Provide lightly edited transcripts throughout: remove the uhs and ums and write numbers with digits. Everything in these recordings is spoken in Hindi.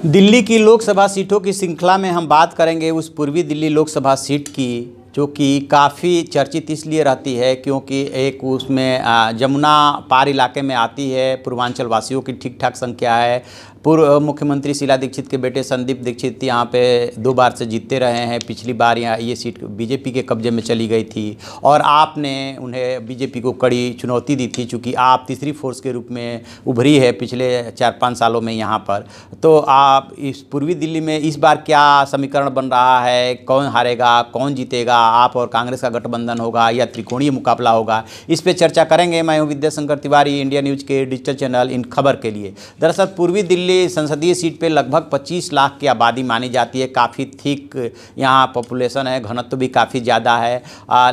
दिल्ली की लोकसभा सीटों की श्रृंखला में हम बात करेंगे उस पूर्वी दिल्ली लोकसभा सीट की, जो कि काफ़ी चर्चित इसलिए रहती है क्योंकि एक उसमें जमुना पार इलाके में आती है। पूर्वांचल वासियों की ठीक ठाक संख्या है। पूर्व मुख्यमंत्री शीला दीक्षित के बेटे संदीप दीक्षित यहाँ पे 2 बार से जीतते रहे हैं। पिछली बार यहाँ ये सीट बीजेपी के कब्जे में चली गई थी और आपने उन्हें बीजेपी को कड़ी चुनौती दी थी, चूँकि आप तीसरी फोर्स के रूप में उभरी है पिछले 4-5 सालों में यहाँ पर। तो आप इस पूर्वी दिल्ली में इस बार क्या समीकरण बन रहा है, कौन हारेगा, कौन जीतेगा, आप और कांग्रेस का गठबंधन होगा या त्रिकोणीय मुकाबला होगा, इस पर चर्चा करेंगे। मैं हूँ विद्याशंकर तिवारी, इंडिया न्यूज़ के डिजिटल चैनल इन खबर के लिए। दरअसल पूर्वी दिल्ली संसदीय सीट पे लगभग 25 लाख की आबादी मानी जाती है। काफ़ी थिक यहाँ पॉपुलेशन है, घनत्व भी काफ़ी ज़्यादा है।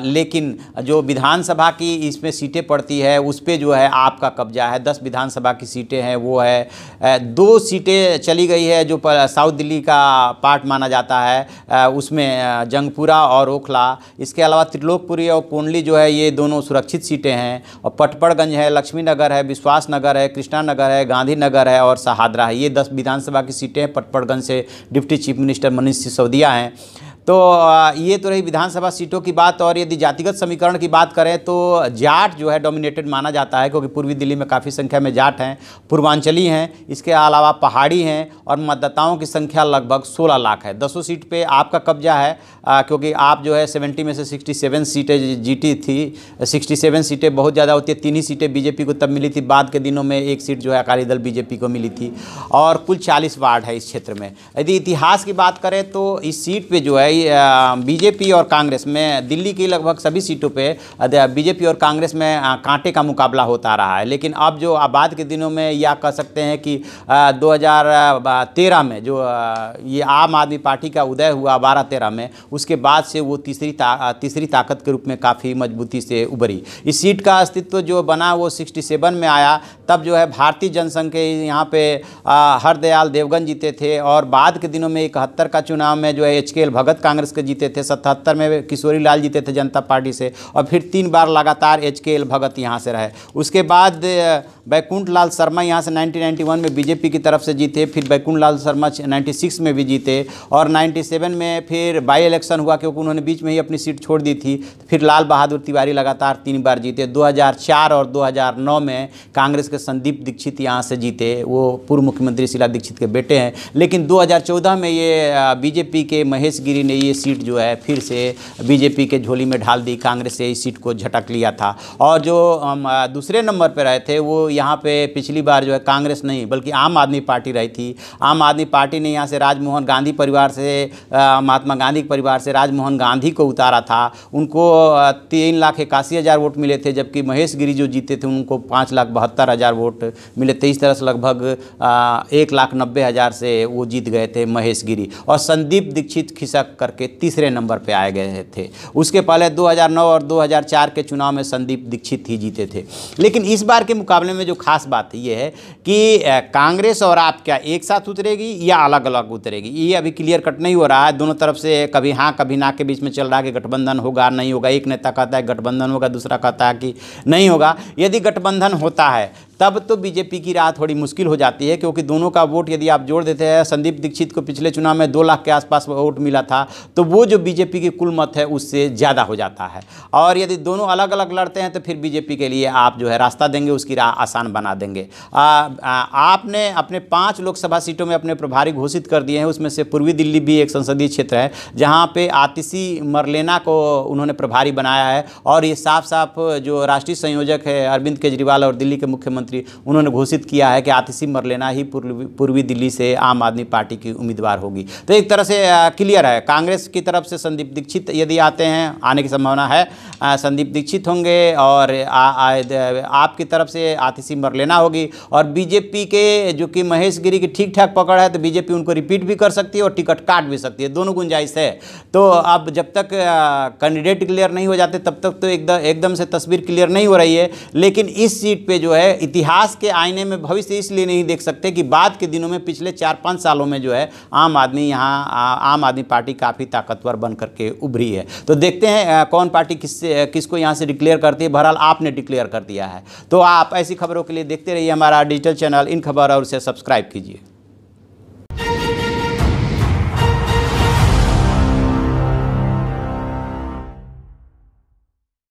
लेकिन जो विधानसभा की इसमें सीटें पड़ती है उस पर जो है आपका कब्जा है। 10 विधानसभा की सीटें हैं, वो है 2 सीटें चली गई है जो साउथ दिल्ली का पार्ट माना जाता है, उसमें जंगपुरा और ओखला। इसके अलावा त्रिलोकपुरी और कोंडली जो है ये दोनों सुरक्षित सीटें हैं। और पटपड़गंज है, लक्ष्मी नगर है, विश्वास नगर है, कृष्णा नगर है, गांधी नगर है और शहादरा है। ये 10 विधानसभा की सीटें हैं। पटपड़गंज से deputy chief minister Manish Sisodia हैं। तो ये तो रही विधानसभा सीटों की बात। और यदि जातिगत समीकरण की बात करें तो जाट जो है डोमिनेटेड माना जाता है, क्योंकि पूर्वी दिल्ली में काफ़ी संख्या में जाट हैं, पूर्वांचली हैं, इसके अलावा पहाड़ी हैं और मतदाताओं की संख्या लगभग 16 लाख है। 10 सीट पे आपका कब्जा है, क्योंकि आप जो है 70 में से 67 सीटें जीती थी। 67 सीटें बहुत ज़्यादा होती है। 3 ही सीटें बीजेपी को तब मिली थी, बाद के दिनों में 1 सीट जो है अकाली दल बीजेपी को मिली थी। और कुल 40 वार्ड है इस क्षेत्र में। यदि इतिहास की बात करें तो इस सीट पर जो है बीजेपी और कांग्रेस में दिल्ली की लगभग सभी सीटों पे बीजेपी और कांग्रेस में कांटे का मुकाबला होता रहा है। लेकिन अब जो बाद के दिनों में या कह सकते हैं कि 2013 में जो ये आम आदमी पार्टी का उदय हुआ 12-13 में, उसके बाद से वो तीसरी ताकत के रूप में काफ़ी मजबूती से उभरी। इस सीट का अस्तित्व जो बना वो 67 में आया। तब जो है भारतीय जनसंघ के यहाँ पे हरदयाल देवगन जीते थे और बाद के दिनों में 71 का चुनाव में जो है HKL भगत कांग्रेस के जीते थे। 77 में किशोरी लाल जीते थे जनता पार्टी से और फिर 3 बार लगातार HKL भगत यहाँ से रहे। उसके बाद बैकुंठ लाल शर्मा यहाँ से 1991 में बीजेपी की तरफ से जीते, फिर बैकुंठ लाल शर्मा 96 में भी जीते और 97 में फिर बाई इलेक्शन हुआ क्योंकि उन्होंने बीच में ही अपनी सीट छोड़ दी थी। फिर लाल बहादुर तिवारी लगातार 3 बार जीते। 2004 और 2009 में कांग्रेस के संदीप दीक्षित यहाँ से जीते, वो पूर्व मुख्यमंत्री शीला दीक्षित के बेटे हैं। लेकिन 2014 में ये बीजेपी के महेश गिरी ने ये सीट जो है फिर से बीजेपी के झोली में ढाल दी। कांग्रेस से इस सीट को झटक लिया था। और जो दूसरे नंबर पर रहे थे वो यहाँ पे पिछली बार जो है कांग्रेस नहीं बल्कि आम आदमी पार्टी रही थी। आम आदमी पार्टी ने यहाँ से राजमोहन गांधी परिवार से, महात्मा गांधी के परिवार से राजमोहन गांधी को उतारा था। उनको 3,81,000 वोट मिले थे, जबकि महेश गिरी जो जीते थे उनको 5,72,000 वोट मिले थे। इस तरह से लगभग 1,90,000 से वो जीत गए थे महेश गिरी। और संदीप दीक्षित खिसक करके तीसरे नंबर पे आए गए थे। उसके पहले 2009 और 2004 के चुनाव में संदीप दीक्षित ही जीते थे। लेकिन इस बार के मुकाबले में जो खास बात ये है कि कांग्रेस और आप क्या एक साथ उतरेगी या अलग अलग उतरेगी, ये अभी क्लियर कट नहीं हो रहा है। दोनों तरफ से कभी हाँ कभी ना के बीच में चल रहा है कि गठबंधन होगा नहीं होगा। एक नेता कहता है गठबंधन होगा, दूसरा कहता है कि नहीं होगा। यदि गठबंधन होता है तब तो बीजेपी की राह थोड़ी मुश्किल हो जाती है, क्योंकि दोनों का वोट यदि आप जोड़ देते हैं, संदीप दीक्षित को पिछले चुनाव में 2 लाख के आसपास वोट मिला था, तो वो जो बीजेपी की कुल मत है उससे ज़्यादा हो जाता है। और यदि दोनों अलग अलग लड़ते हैं तो फिर बीजेपी के लिए आप जो है रास्ता देंगे, उसकी राह आसान बना देंगे। आपने अपने 5 लोकसभा सीटों में अपने प्रभारी घोषित कर दिए हैं। उसमें से पूर्वी दिल्ली भी एक संसदीय क्षेत्र है जहाँ पे आतिशी मरलेना को उन्होंने प्रभारी बनाया है। और ये साफ साफ जो राष्ट्रीय संयोजक है अरविंद केजरीवाल और दिल्ली के मुख्यमंत्री, उन्होंने घोषित किया है कि आतिशी मरलेना ही पूर्वी दिल्ली से आम आदमी पार्टी की उम्मीदवार होगी। तो एक तरह से क्लियर है। कांग्रेस की तरफ से संदीप दीक्षित यदि आते हैं, आने की संभावना है, संदीप दीक्षित होंगे और आपकी तरफ से आतिशी मरलेना होगी। और बीजेपी के जो कि महेश गिरी की ठीक ठाक पकड़ है, तो बीजेपी उनको रिपीट भी कर सकती है और टिकट काट भी सकती है, दोनों गुंजाइश है। तो अब जब तक कैंडिडेट क्लियर नहीं हो जाते तब तक तो एकदम से तस्वीर क्लियर नहीं हो रही है। लेकिन इस सीट पे जो है इतिहास के आईने में भविष्य इसलिए नहीं देख सकते कि बाद के दिनों में पिछले 4-5 सालों में जो है आम आदमी पार्टी काफ़ी ताकतवर बन करके उभरी है। तो देखते हैं कौन पार्टी किसको यहाँ से डिक्लेयर करती है। बहरहाल आपने डिक्लेयर कर दिया है। तो आप ऐसी खबरों के लिए देखते रहिए हमारा डिजिटल चैनल इन खबर और उसे सब्सक्राइब कीजिए।